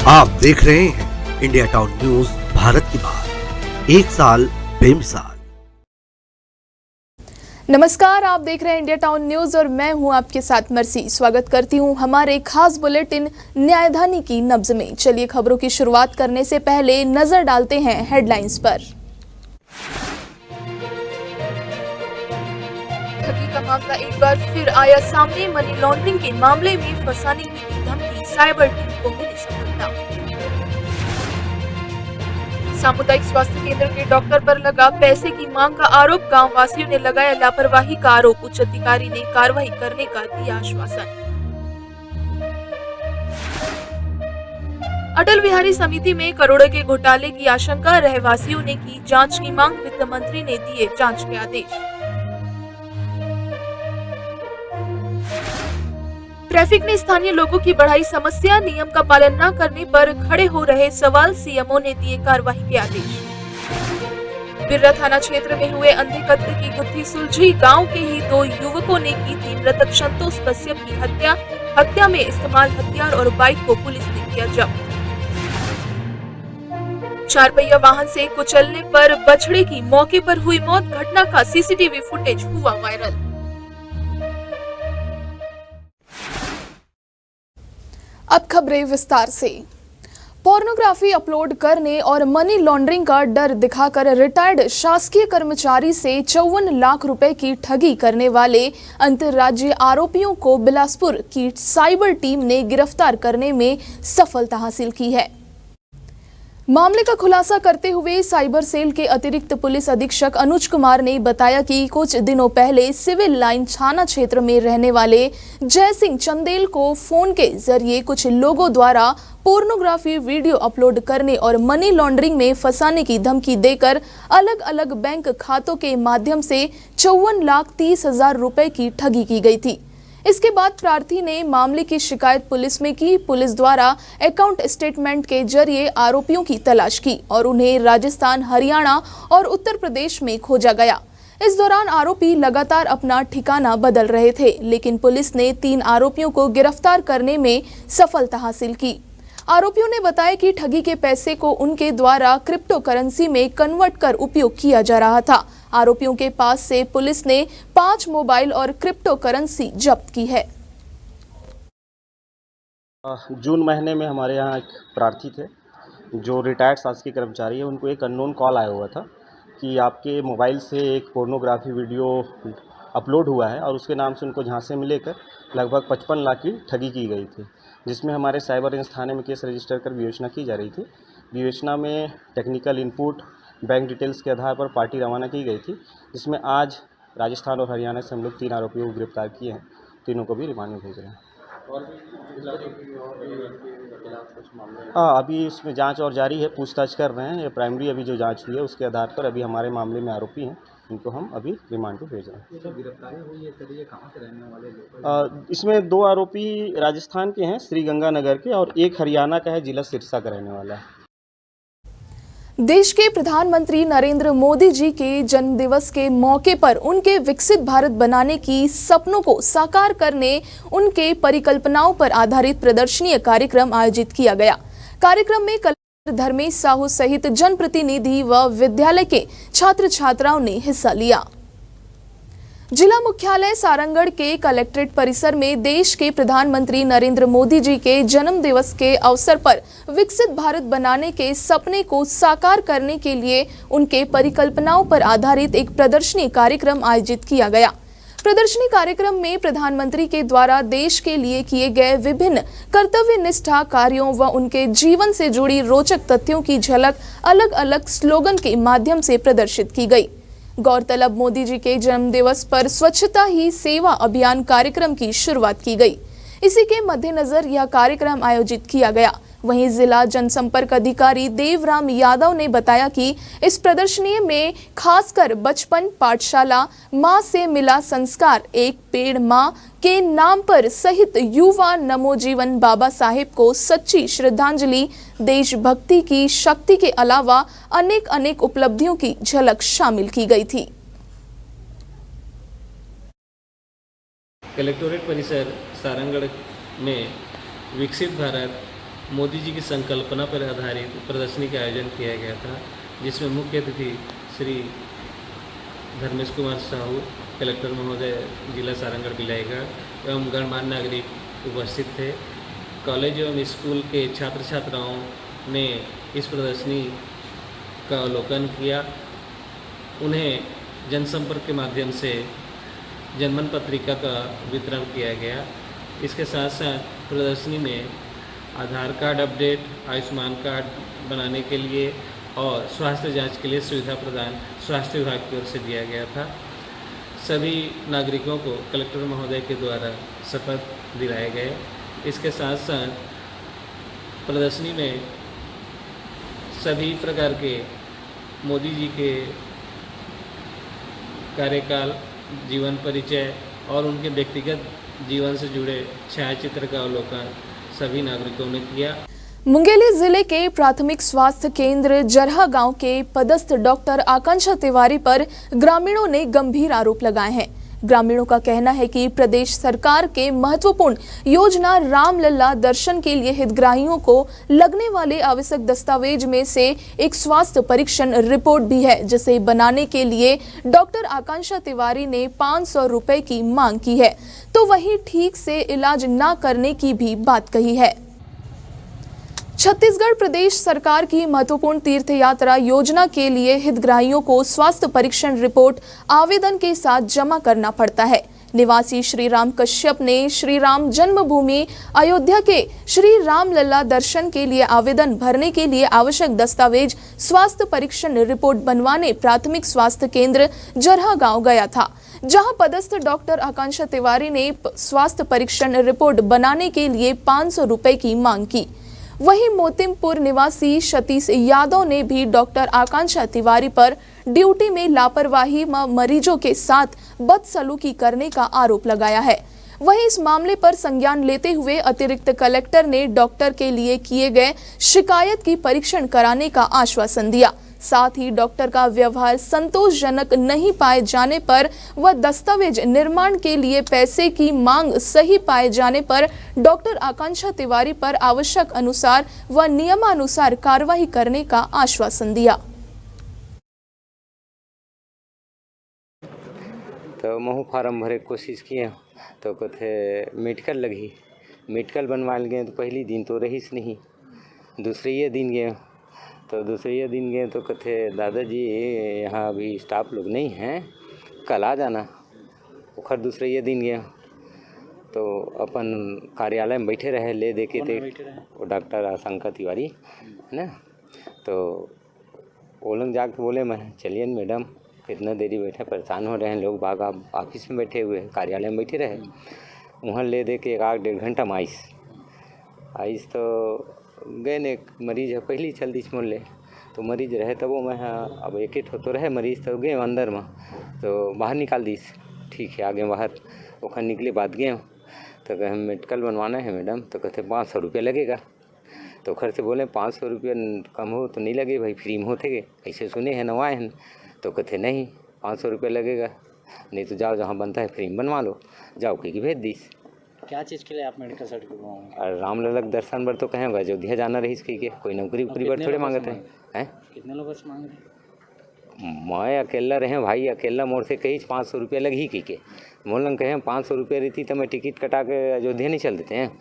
आप देख रहे हैं इंडिया टाउन न्यूज, भारत की बात, एक साल बेमिसाल। नमस्कार, आप देख रहे हैं इंडिया टाउन न्यूज और मैं हूं आपके साथ मर्सी। स्वागत करती हूं हमारे खास बुलेटिन न्यायधानी की नब्ज में। चलिए खबरों की शुरुआत करने से पहले नजर डालते हैं हेडलाइंस पर। ठगी का मामला एक बार फिर आया सामने। मनी लॉन्ड्रिंग के मामले में फंसाने की धमकी, साइबर टीम को मिली सफलता। सामुदायिक स्वास्थ्य केंद्र के डॉक्टर पर लगा पैसे की मांग का आरोप, गांव वासियों ने लगाया लापरवाही का आरोप। उच्च अधिकारी ने कार्रवाई करने का दिया आश्वासन। अटल बिहारी समिति में करोड़ों के घोटाले की आशंका, रहवासियों ने की जांच की मांग, वित्त मंत्री ने दिए जांच के आदेश। ट्रैफिक ने स्थानीय लोगों की बढ़ाई समस्या, नियम का पालन न करने पर खड़े हो रहे सवाल, सीएमओ ने दिए कार्रवाई के आदेश। बिर्रा थाना क्षेत्र में हुए अंधे कत्ल की गुत्थी सुलझी, गांव के ही 2 युवकों ने की थी मृतक संतोष कश्यप की हत्या। हत्या में इस्तेमाल हथियार और बाइक को पुलिस ने किया जब्त। 4 पहिया वाहन से कुचलने पर बछड़े की मौके पर हुई मौत, घटना का सीसीटीवी फुटेज हुआ वायरल। अब खबरें विस्तार से। पोर्नोग्राफी अपलोड करने और मनी लॉन्ड्रिंग का डर दिखाकर रिटायर्ड शासकीय कर्मचारी से 54 लाख रुपए की ठगी करने वाले अंतर्राज्यीय आरोपियों को बिलासपुर की साइबर टीम ने गिरफ्तार करने में सफलता हासिल की है। मामले का खुलासा करते हुए साइबर सेल के अतिरिक्त पुलिस अधीक्षक अनुज कुमार ने बताया कि कुछ दिनों पहले सिविल लाइन थाना क्षेत्र में रहने वाले जय सिंह चंदेल को फोन के जरिए कुछ लोगों द्वारा पोर्नोग्राफी वीडियो अपलोड करने और मनी लॉन्ड्रिंग में फंसाने की धमकी देकर अलग अलग बैंक खातों के माध्यम से 54,30,000 रुपए की ठगी की गई थी। इसके बाद प्रार्थी ने मामले की शिकायत पुलिस में की। पुलिस द्वारा अकाउंट स्टेटमेंट के जरिए आरोपियों की तलाश की और उन्हें राजस्थान, हरियाणा और उत्तर प्रदेश में खोजा गया। इस दौरान आरोपी लगातार अपना ठिकाना बदल रहे थे, लेकिन पुलिस ने 3 आरोपियों को गिरफ्तार करने में सफलता हासिल की। आरोपियों ने बताया कि ठगी के पैसे को उनके द्वारा क्रिप्टो करेंसी में कन्वर्ट कर उपयोग किया जा रहा था। आरोपियों के पास से पुलिस ने 5 मोबाइल और क्रिप्टो करेंसी जब्त की है। जून महीने में हमारे यहाँ एक प्रार्थी थे जो रिटायर्ड शासकीय कर्मचारी है। उनको एक अननोन कॉल आया हुआ था कि आपके मोबाइल से एक पोर्नोग्राफी वीडियो अपलोड हुआ है और उसके नाम से उनको झांसे में लेकर लगभग 55 लाख की ठगी की गई थी, जिसमें हमारे साइबर रेंज थाने में केस रजिस्टर कर विवेचना की जा रही थी। विवेचना में टेक्निकल इनपुट, बैंक डिटेल्स के आधार पर पार्टी रवाना की गई थी, जिसमें आज राजस्थान और हरियाणा से हम लोग 3 आरोपियों को गिरफ्तार किए हैं। तीनों को भी रिमांड में भेज रहे हैं। अभी इसमें जांच और जारी है, पूछताछ कर रहे हैं। ये प्राइमरी अभी जो जांच हुई है उसके आधार पर अभी हमारे मामले में आरोपी हैं, इनको हम अभी रिमांड पे भेज रहे हैं। ये गिरफ्तारी हुई है सर, ये कहाँ से रहने वाले लोग? इसमें 2 आरोपी राजस्थान के हैं, श्रीगंगानगर के, और एक हरियाणा का है, जिला सिरसा का रहने वाला है। देश के प्रधानमंत्री नरेंद्र मोदी जी के जन्मदिवस के मौके पर उनके विकसित भारत बनाने की सपनों को साकार करने उनके परिकल्पनाओं पर आधारित प्रदर्शनीय कार्यक्रम आयोजित किया गया। कार्यक्रम में कलेक्टर धर्मेश साहू सहित जनप्रतिनिधि व विद्यालय के छात्र छात्राओं ने हिस्सा लिया। जिला मुख्यालय सारंगढ़ के कलेक्ट्रेट परिसर में देश के प्रधानमंत्री नरेंद्र मोदी जी के जन्म दिवस के अवसर पर विकसित भारत बनाने के सपने को साकार करने के लिए उनके परिकल्पनाओं पर आधारित एक प्रदर्शनी कार्यक्रम आयोजित किया गया। प्रदर्शनी कार्यक्रम में प्रधानमंत्री के द्वारा देश के लिए किए गए विभिन्न कर्तव्यनिष्ठा कार्यों व उनके जीवन से जुड़ी रोचक तथ्यों की झलक अलग अलग स्लोगन के माध्यम से प्रदर्शित की गई। गौरतलब, मोदी जी के जन्मदिवस पर स्वच्छता ही सेवा अभियान कार्यक्रम की शुरुआत की गई। इसी के मद्देनजर यह कार्यक्रम आयोजित किया गया। वहीं जिला जनसंपर्क अधिकारी देवराम यादव ने बताया कि इस प्रदर्शनी में खासकर बचपन पाठशाला माँ से मिला संस्कार, एक पेड़ माँ के नाम पर सहित युवा नमो जीवन बाबा साहेब को सच्ची श्रद्धांजलि, देशभक्ति की शक्ति के अलावा अनेक उपलब्धियों की झलक शामिल की गई थी। कलेक्टोरेट परिसर सारंगढ़ में विकसित भारत मोदी जी की संकल्पना पर आधारित प्रदर्शनी का आयोजन किया गया था, जिसमें मुख्य अतिथि श्री धर्मेश कुमार साहू, कलेक्टर महोदय जिला सारंगढ़ बिलाईगढ़ एवं गणमान्य नागरिक उपस्थित थे। कॉलेज एवं स्कूल के छात्र छात्राओं ने इस प्रदर्शनी का अवलोकन किया। उन्हें जनसंपर्क के माध्यम से जनमन पत्रिका का वितरण किया गया। इसके साथ साथ प्रदर्शनी में आधार कार्ड अपडेट, आयुष्मान कार्ड बनाने के लिए और स्वास्थ्य जांच के लिए सुविधा प्रदान स्वास्थ्य विभाग की ओर से दिया गया था। सभी नागरिकों को कलेक्टर महोदय के द्वारा शपथ दिलाए गए। इसके साथ साथ प्रदर्शनी में सभी प्रकार के मोदी जी के कार्यकाल, जीवन परिचय और उनके व्यक्तिगत जीवन से जुड़े छायाचित्र का अवलोकन सभी नागरिकों ने किया। मुंगेली जिले के प्राथमिक स्वास्थ्य केंद्र जरहा गांव के पदस्थ डॉक्टर आकांक्षा तिवारी पर ग्रामीणों ने गंभीर आरोप लगाए हैं। ग्रामीणों का कहना है कि प्रदेश सरकार के महत्वपूर्ण योजना रामलला दर्शन के लिए हितग्राहियों को लगने वाले आवश्यक दस्तावेज में से एक स्वास्थ्य परीक्षण रिपोर्ट भी है, जिसे बनाने के लिए डॉक्टर आकांक्षा तिवारी ने 500 रुपए की मांग की है, तो वहीं ठीक से इलाज न करने की भी बात कही है। छत्तीसगढ़ प्रदेश सरकार की महत्वपूर्ण तीर्थ यात्रा योजना के लिए हितग्राहियों को स्वास्थ्य परीक्षण रिपोर्ट आवेदन के साथ जमा करना पड़ता है। निवासी श्री राम कश्यप ने श्री राम जन्मभूमि अयोध्या के श्री रामलला दर्शन के लिए आवेदन भरने के लिए आवश्यक दस्तावेज स्वास्थ्य परीक्षण रिपोर्ट बनवाने प्राथमिक स्वास्थ्य केंद्र जरहा गांव गया था, जहां पदस्थ डॉक्टर आकांक्षा तिवारी ने स्वास्थ्य परीक्षण रिपोर्ट बनाने के लिए 500 रुपए की मांग की। वहीं मोतिमपुर निवासी सतीश यादव ने भी डॉक्टर आकांक्षा तिवारी पर ड्यूटी में लापरवाही व मरीजों के साथ बदसलूकी करने का आरोप लगाया है। वहीं इस मामले पर संज्ञान लेते हुए अतिरिक्त कलेक्टर ने डॉक्टर के लिए किए गए शिकायत की परीक्षण कराने का आश्वासन दिया। साथ ही डॉक्टर का व्यवहार संतोषजनक नहीं पाए जाने पर व दस्तावेज निर्माण के लिए पैसे की मांग सही पाए जाने पर डॉक्टर आकांक्षा तिवारी पर आवश्यक अनुसार व नियमानुसार कार्रवाई करने का आश्वासन दिया। तो महू फार्म भरे कोशिश किए तो कथे मेडिकल लगी, मेडिकल बनवा गए तो पहली दिन तो रहीस नहीं, दूसरे ये दिन गए तो दूसरे दिन गए तो कहते दादाजी यहाँ अभी स्टाफ लोग नहीं हैं, कल आ जाना। और दूसरे ये दिन गए तो अपन कार्यालय में बैठे रहे, ले दे के थे वो डॉक्टर आकांक्षा तिवारी है ना। तो वो लोग जाके बोले मैं चलिए मैडम, कितना देरी बैठे, परेशान हो रहे हैं लोग बाग, आप ऑफिस में बैठे हुए, कार्यालय में बैठे रहे। वहाँ ले दे के 1-1.5 घंटा में आइस तो गए ने मरीज है पहली जल्दी मोल ले तो मरीज रहे तब वो मैं अब एक तो रहे मरीज तो गए अंदर में तो बाहर निकाल दीस, ठीक है आगे बाहर ओखर निकले बाद गए तो कहे मेडिकल बनवाना है मैडम, तो कहते 500 रुपया लगेगा। तो घर से बोले 500 रुपया कम हो तो नहीं लगे भाई, फ्री में होते गए, ऐसे सुने हैं नवाए हैं। तो कहते नहीं 500 रुपया लगेगा, नहीं तो जाओ जहाँ बनता है फ्री में बनवा लो, जाओ कि भेज दीस। क्या चीज़ के लिए आप मेडिकल सर्टिफिकेट मांगेंगे? और रामलला दर्शन पर तो कहें अयोध्या जाना रही के कोई नौकरी वोकरी पर थोड़े मांगते हैं। कितने लोगों से मांग रहे? मैं अकेला रहे भाई, अकेला मोड़ से कहीं 500 रुपया लग ही की के मोल लंग कहें 500 रुपया रहती तो मैं टिकट कटा के अयोध्या नहीं चल देते हैं,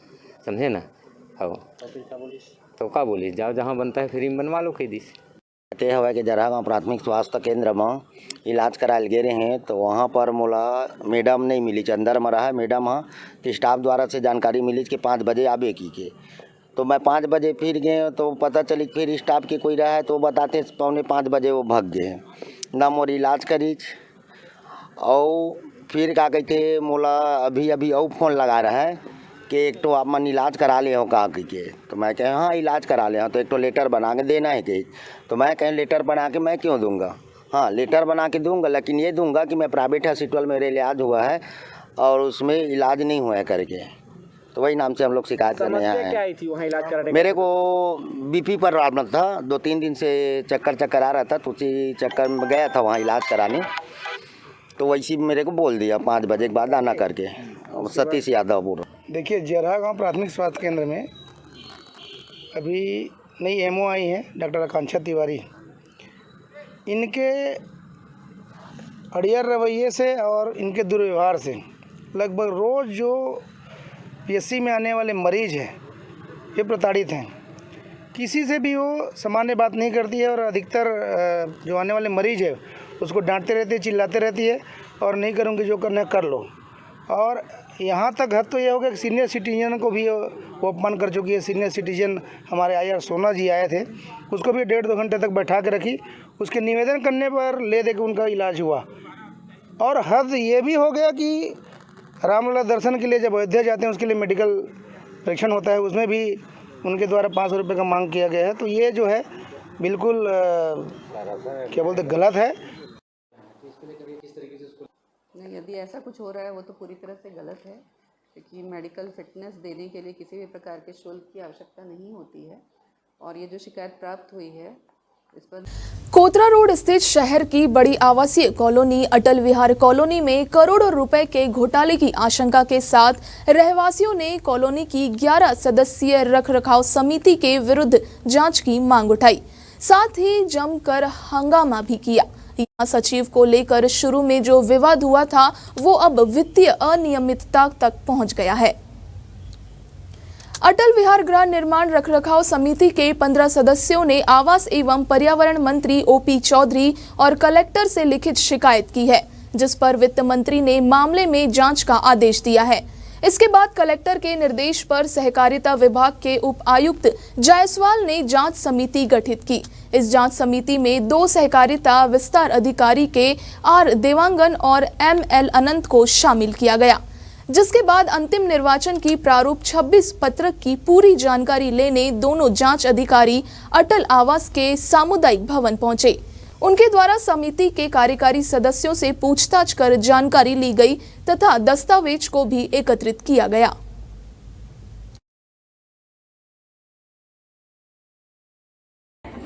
समझे ना। हो तो फिर क्या बोलिस? तो क्या बोलिस, जाओ जहाँ बनता है फ्री में बनवा लो कही दिस। कहते हवा कि जरहा गाँव प्राथमिक स्वास्थ्य केंद्र में इलाज कराए गे रहे हैं तो वहाँ पर मोला मैडम नहीं मिली, अंदर में रहा मैडम हाँ, तो स्टाफ द्वारा से जानकारी मिली कि 5 बजे आबे की के। तो मैं 5 बजे फिर गए तो पता चली फिर स्टाफ के कोई रहा है तो बताते 4:45 बजे वो भाग गए ना मोर इलाज करी। और फिर क्या कहते मोला अभी और फ़ोन लगा रहा है कि एक तो आप मन इलाज करा ले हो का के। तो मैं कहें हाँ इलाज करा ले, तो एक तो लेटर बना के देना है कि। तो मैं कहें लेटर बना के मैं क्यों दूंगा, हाँ लेटर बना के दूंगा लेकिन ये दूंगा कि मैं प्राइवेट हॉस्पिटल में मेरे इलाज हुआ है और उसमें इलाज नहीं हुआ है करके। तो वही नाम से हम लोग शिकायत करने आए हैं। मेरे को बीपी पर प्रॉब्लम था, 2-3 दिन से चक्कर आ रहा था, तो उसी चक्कर में गया था वहाँ इलाज कराने। तो वैसे मेरे को बोल दिया 5 बजे के बाद आना करके। सतीश यादव बोल रहा। देखिए जरहा गाँव प्राथमिक स्वास्थ्य केंद्र में अभी नई एमओ आई हैं डॉक्टर आकांक्षा तिवारी। इनके अड़ियर रवैये से और इनके दुर्व्यवहार से लगभग रोज़ जो पीएससी में आने वाले मरीज़ हैं ये प्रताड़ित हैं। किसी से भी वो सामान्य बात नहीं करती है और अधिकतर जो आने वाले मरीज़ है उसको डांटते रहती है, चिल्लाते रहती है और नहीं करूँगी, जो करना है कर लो। और यहाँ तक हद तो ये हो गया कि सीनियर सिटीजन को भी वो अपमान कर चुकी है। सीनियर सिटीजन हमारे आईआर सोना जी आए थे, उसको भी 1.5-2 घंटे तक बैठा के रखी, उसके निवेदन करने पर ले दे के उनका इलाज हुआ। और हद ये भी हो गया कि रामलला दर्शन के लिए जब अयोध्या जाते हैं उसके लिए मेडिकल परीक्षण होता है, उसमें भी उनके द्वारा 500 रुपये का मांग किया गया है। तो ये जो है बिल्कुल क्या बोलते गलत है। नहीं, यदि ऐसा कुछ हो रहा है वो तो पूरी तरह से गलत है, क्योंकि मेडिकल फिटनेस देने के लिए किसी भी प्रकार के शुल्क की आवश्यकता नहीं होती है। और ये जो शिकायत प्राप्त हुई है इस पर कोतरा रोड स्थित शहर की बड़ी आवासीय कॉलोनी अटल विहार कॉलोनी में करोड़ों रुपए के घोटाले की आशंका के साथ रहवासियों ने कॉलोनी की 11 सदस्यीय रखरखाव समिति के विरुद्ध जांच की मांग उठाई, साथ ही जमकर हंगामा भी किया। यहाँ सचिव को लेकर शुरू में जो विवाद हुआ था वो अब वित्तीय अनियमितता तक पहुंच गया है। अटल विहार गृह निर्माण रखरखाव समिति के 15 सदस्यों ने आवास एवं पर्यावरण मंत्री ओपी चौधरी और कलेक्टर से लिखित शिकायत की है, जिस पर वित्त मंत्री ने मामले में जांच का आदेश दिया है। इसके बाद कलेक्टर के निर्देश पर सहकारिता विभाग के उप आयुक्त जायसवाल ने जांच समिति गठित की। इस जांच समिति में 2 सहकारिता विस्तार अधिकारी के आर देवांगन और ML अनंत को शामिल किया गया, जिसके बाद अंतिम निर्वाचन की प्रारूप 26 पत्रक की पूरी जानकारी लेने दोनों जांच अधिकारी अटल आवास के सामुदायिक भवन पहुंचे। उनके द्वारा समिति के कार्यकारी सदस्यों से पूछताछ कर जानकारी ली गई तथा दस्तावेज को भी एकत्रित किया गया।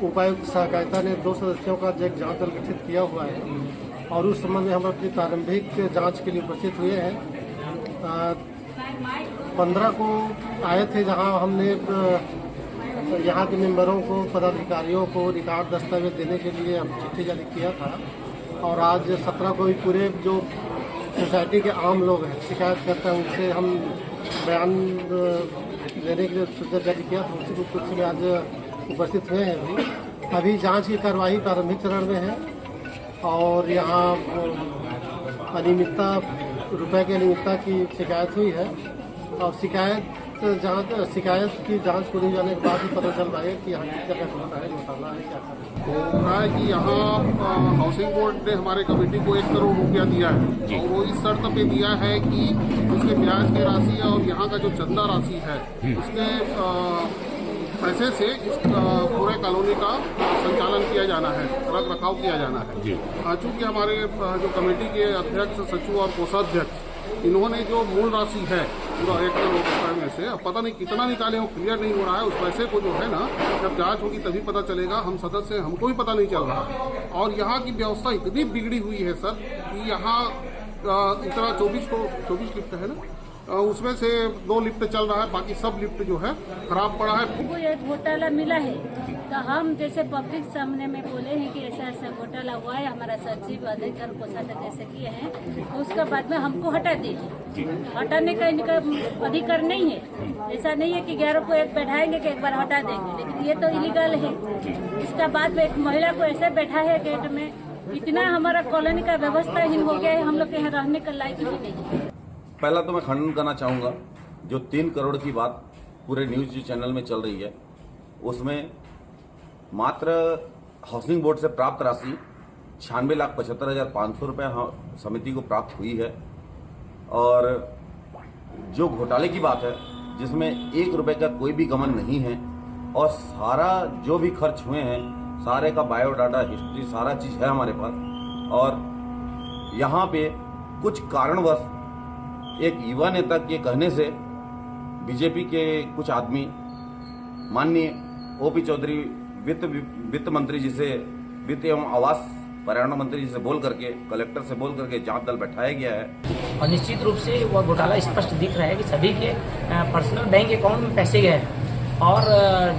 उपायुक्त सहकारिता ने 2 सदस्यों का एक जांच दल गठित किया हुआ है और उस संबंध में हम अपनी प्रारंभिक जांच के लिए उपस्थित हुए हैं। 15 को आए थे, जहां हमने यहाँ के मेंबरों को, पदाधिकारियों को रिकॉर्ड दस्तावेज देने के लिए हम चिट्ठी जारी किया था। और आज 17 को भी पूरे जो सोसाइटी के आम लोग हैं, शिकायतकर्ता हैं, उनसे हम बयान देने के लिए सूचना जारी किया था। उसी को कुछ में आज उपस्थित हुए हैं। अभी जांच की कार्रवाई प्रारंभिक चरण में है और यहाँ अनियमितता, रुपए की अनियमितता की शिकायत हुई है और शिकायत की जांच पूरी जाने के बाद ही पता चल रहा है कि यहाँ किस जगह होता है, घोटाला है, क्या कर रहा है कि यहाँ हाउसिंग बोर्ड ने हमारे कमेटी को 1 करोड़ रुपया दिया है और वो इस शर्त पे दिया है कि उसके ब्याज की राशि और यहाँ का जो चंदा राशि है उसके पैसे से इस पूरे कॉलोनी का संचालन किया जाना है, रख रखाव किया जाना है। चूँकि हमारे जो कमेटी के अध्यक्ष, सचिव और कोषाध्यक्ष, इन्होंने जो मूल राशि है पूरा 1 करोड़ रुपए में से अब पता नहीं कितना निकाले, वो क्लियर नहीं हो रहा है। उस पैसे को जो है ना, जब जांच होगी तभी पता चलेगा। हम सदस्य, हमको भी पता नहीं चल रहा। और यहाँ की व्यवस्था इतनी बिगड़ी हुई है सर कि यहाँ इतना 24 लिफ्ट है ना, उसमें से 2 लिफ्ट चल रहा है, बाकी सब लिफ्ट जो है खराब पड़ा है। हमको ये घोटाला मिला है तो हम जैसे पब्लिक सामने में बोले हैं कि ऐसा ऐसा घोटाला हुआ है, हमारा सचिव, अध्यक्ष, कोषाध्यक्ष ऐसे किए हैं, तो उसके बाद में हमको हटा दीजिए। हटाने का इनका अधिकार नहीं है। ऐसा नहीं है कि 11 को एक बैठाएंगे कि एक बार हटा देंगे, लेकिन ये तो इलीगल है। इसका बाद में एक महिला को ऐसे बैठा है गेट में, इतना हमारा कॉलोनी का व्यवस्थाहीन हो गया है, हम लोग के यहाँ रहने का लायक ही नहीं है। पहला तो मैं खंडन करना चाहूँगा, जो 3 करोड़ की बात पूरे न्यूज़ चैनल में चल रही है, उसमें मात्र हाउसिंग बोर्ड से प्राप्त राशि 96,75,500 रुपये समिति को प्राप्त हुई है। और जो घोटाले की बात है, जिसमें 1 रुपये का कोई भी गमन नहीं है और सारा जो भी खर्च हुए हैं, सारे का बायोडाटा, हिस्ट्री, सारा चीज़ है हमारे पास। और यहाँ पे कुछ कारणवश एक युवा नेता के कहने से बीजेपी के कुछ आदमी, माननीय ओपी चौधरी वित्त मंत्री जी से, वित्त एवं आवास पर्यावरण मंत्री जी से बोल करके, कलेक्टर से बोल करके जांच दल बैठाया गया है। और निश्चित रूप से वह घोटाला स्पष्ट दिख रहा है कि सभी के पर्सनल बैंक अकाउंट में पैसे गए हैं और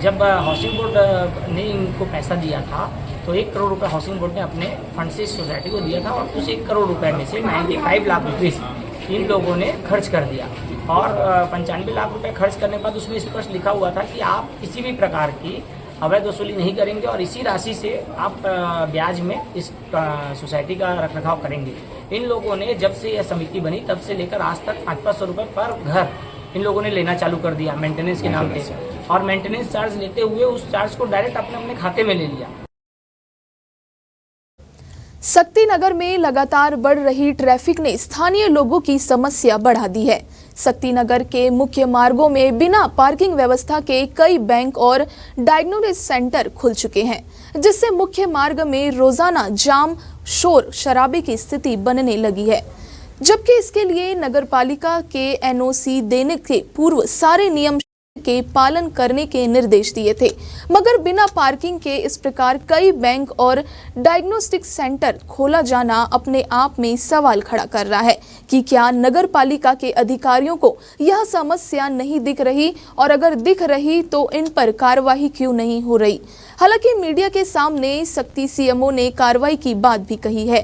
जब हाउसिंग बोर्ड ने इनको पैसा दिया था तो 1 करोड़ रुपए हाउसिंग बोर्ड ने अपने फंड से इस सोसाइटी को दिया था और उस 1 करोड़ रुपए में से 95 लाख रुपीस इन लोगों ने खर्च कर दिया और 95 लाख रुपए खर्च करने के बाद उसमें स्पष्ट लिखा हुआ था कि आप किसी भी प्रकार की अवैध वसूली नहीं करेंगे और इसी राशि से आप ब्याज में इस सोसाइटी का रखरखाव करेंगे। इन लोगों ने जब से यह समिति बनी तब से लेकर आज तक 500 रुपये पर घर इन लोगों ने लेना चालू कर दिया मेंटेनेंस के नाम पे और मेंटेनेंस चार्ज लेते हुए उस चार्ज को डायरेक्ट अपने अपने खाते में ले लिया। शक्तिनगर में लगातार बढ़ रही ट्रैफिक ने स्थानीय लोगों की समस्या बढ़ा दी है। शक्तिनगर के मुख्य मार्गों में बिना पार्किंग व्यवस्था के कई बैंक और डायग्नोसिस सेंटर खुल चुके हैं, जिससे मुख्य मार्ग में रोजाना जाम, शोर शराबे की स्थिति बनने लगी है। जबकि इसके लिए नगरपालिका के एनओसी देने के पूर्व सारे नियम के पालन करने के निर्देश दिए थे, मगर बिना पार्किंग के इस प्रकार कई बैंक और डायग्नोस्टिक सेंटर खोला जाना अपने आप में सवाल खड़ा कर रहा है कि क्या नगरपालिका के अधिकारियों को यह समस्या नहीं दिख रही और अगर दिख रही तो इन पर कार्रवाई क्यों नहीं हो रही। हालांकि मीडिया के सामने शक्ति सीएमओ ने कार्रवाई की बात भी कही है।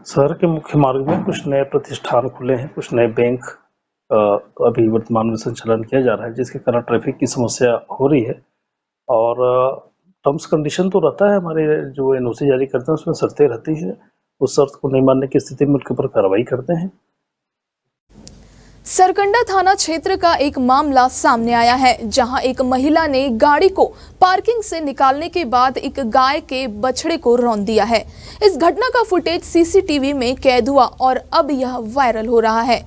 शहर के मुख्य मार्ग में कुछ नए प्रतिष्ठान खुले हैं, कुछ नए बैंक अभी वर्तमान में संचालन किया जा रहा है, जिसके कारण ट्रैफिक की समस्या हो रही है। और टर्म्स कंडीशन तो रहता है, हमारे जो एनओसी जारी करते हैं उसमें शर्तें रहती है, उस शर्त को नहीं मानने की स्थिति में उनके ऊपर कार्रवाई करते हैं। सरकंडा थाना क्षेत्र का एक मामला सामने आया है, जहां एक महिला ने गाड़ी को पार्किंग से निकालने के बाद एक गाय के बछड़े को रौंद दिया है। इस घटना का फुटेज सीसीटीवी में कैद हुआ और अब यह वायरल हो रहा है।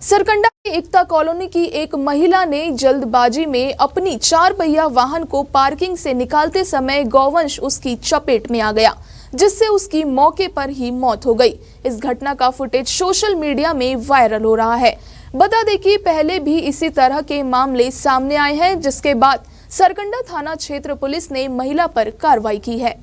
सरकंडा की एकता कॉलोनी की एक महिला ने जल्दबाजी में अपनी 4 पहिया वाहन को पार्किंग से निकालते समय गौवंश उसकी चपेट में आ गया, जिससे उसकी मौके पर ही मौत हो गई। इस घटना का फुटेज सोशल मीडिया में वायरल हो रहा है। बता दें कि पहले भी इसी तरह के मामले सामने आए हैं, जिसके बाद सरकंडा थाना क्षेत्र पुलिस ने महिला पर कार्रवाई की है।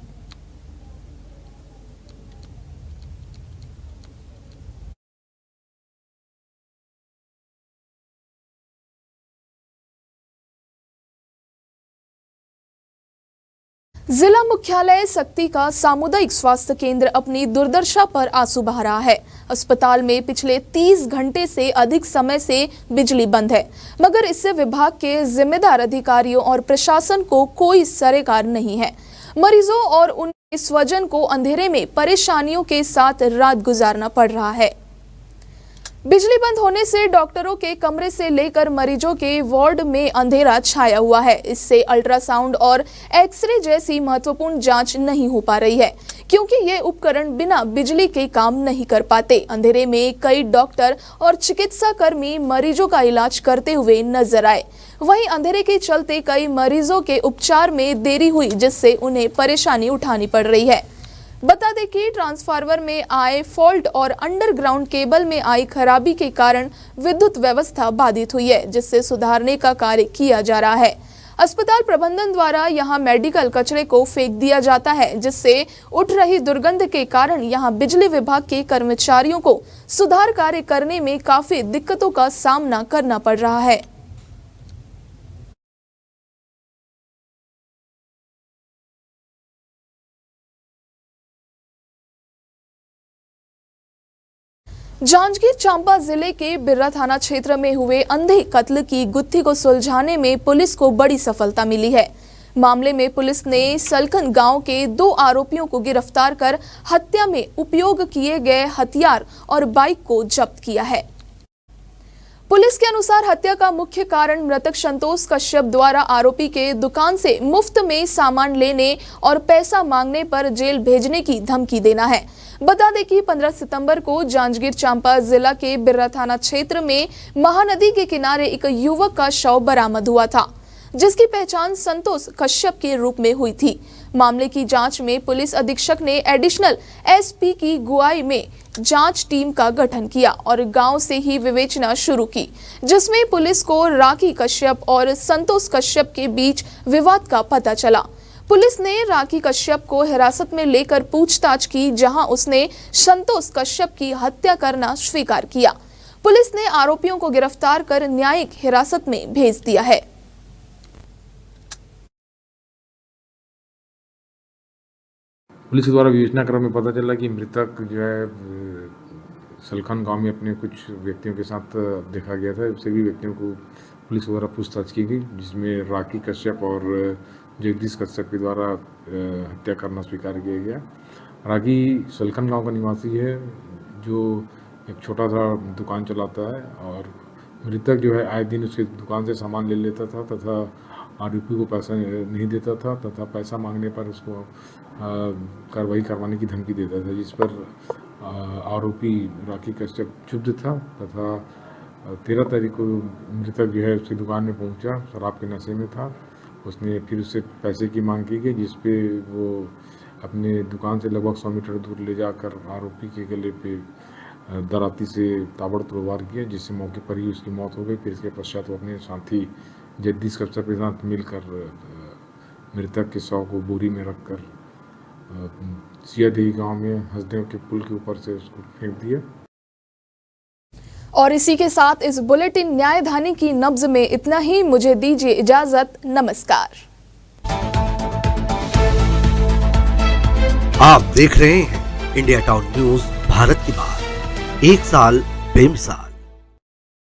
जिला मुख्यालय शक्ति का सामुदायिक स्वास्थ्य केंद्र अपनी दुर्दशा पर आंसू बहा रहा है। अस्पताल में पिछले 30 घंटे से अधिक समय से बिजली बंद है, मगर इससे विभाग के जिम्मेदार अधिकारियों और प्रशासन को कोई सरोकार नहीं है। मरीजों और उनके स्वजन को अंधेरे में परेशानियों के साथ रात गुजारना पड़ रहा है। बिजली बंद होने से डॉक्टरों के कमरे से लेकर मरीजों के वार्ड में अंधेरा छाया हुआ है। इससे अल्ट्रासाउंड और एक्सरे जैसी महत्वपूर्ण जांच नहीं हो पा रही है, क्योंकि ये उपकरण बिना बिजली के काम नहीं कर पाते। अंधेरे में कई डॉक्टर और चिकित्सा कर्मी मरीजों का इलाज करते हुए नजर आए। वहीं अंधेरे के चलते कई मरीजों के उपचार में देरी हुई, जिससे उन्हें परेशानी उठानी पड़ रही है। बता दें कि ट्रांसफार्मर में आए फॉल्ट और अंडरग्राउंड केबल में आई खराबी के कारण विद्युत व्यवस्था बाधित हुई है, जिससे सुधारने का कार्य किया जा रहा है। अस्पताल प्रबंधन द्वारा यहां मेडिकल कचरे को फेंक दिया जाता है, जिससे उठ रही दुर्गंध के कारण यहां बिजली विभाग के कर्मचारियों को सुधार कार्य करने में काफी दिक्कतों का सामना करना पड़ रहा है। जांजगीर चांपा जिले के बिर्रा थाना क्षेत्र में हुए अंधे कत्ल की गुत्थी को सुलझाने में पुलिस को बड़ी सफलता मिली है। मामले में पुलिस ने सलखन गांव के 2 आरोपियों को गिरफ्तार कर हत्या में उपयोग किए गए हथियार और बाइक को जब्त किया है। पुलिस के अनुसार हत्या का मुख्य कारण मृतक संतोष कश्यप द्वारा आरोपी के दुकान से मुफ्त में सामान लेने और पैसा मांगने पर जेल भेजने की धमकी देना है। बता दें कि 15 सितंबर को जांजगीर चांपा जिला के बिर्रा थाना क्षेत्र में महानदी के किनारे एक युवक का शव बरामद हुआ था, जिसकी पहचान संतोष कश्यप के रूप में हुई थी। मामले की जांच में पुलिस अधीक्षक ने एडिशनल एसपी की अगुवाई में जांच टीम का गठन किया और गांव से ही विवेचना शुरू की, जिसमें पुलिस को राखी कश्यप और संतोष कश्यप के बीच विवाद का पता चला। पुलिस ने राखी कश्यप को हिरासत में लेकर पूछताछ की, जहां उसने संतोष कश्यप की हत्या करना स्वीकार किया। पुलिस ने आरोपियों को गिरफ्तार कर न्यायिक हिरासत में भेज दिया है। पुलिस द्वारा विवेचना क्रम में पता चला कि मृतक जो है सलखन गांव में अपने कुछ व्यक्तियों के साथ देखा गया था। सभी व्यक्तियों को पुलिस द्वारा पूछताछ की गई, जिसमें राखी कश्यप और जगदीश कश्यप के द्वारा हत्या करना स्वीकार किया गया। राखी सलखन गांव का निवासी है, जो एक छोटा सा दुकान चलाता है और मृतक जो है आए दिन उसके दुकान से सामान ले लेता था तथा आरोपी को पैसा नहीं देता था तथा पैसा मांगने पर उसको कार्रवाई करवाने की धमकी देता था, जिस पर आरोपी राखी कश्यप क्षुब्ध था तथा 13 तारीख को मृतक जो है उसकी दुकान में पहुंचा, शराब के नशे में था। उसने फिर उससे पैसे की मांग की गई, जिस पे वो अपने दुकान से लगभग 100 मीटर दूर ले जाकर आरोपी के गले पे दराती से ताबड़तोड़ वार किया, जिससे मौके पर ही उसकी मौत हो गई। फिर इसके पश्चात वो अपने साथी जगदीश कश्यप के साथ मिलकर मृतक के शव को बोरी में रखकर सियादेही गांव में हसदेव के पुल के ऊपर से उसको फेंक दिया। और इसी के साथ इस बुलेटिन न्यायधानी की नब्ज में इतना ही। मुझे दीजिए इजाजत। नमस्कार। आप देख रहे हैं इंडिया टाउन न्यूज भारत की बात, एक साल बेमिसाल।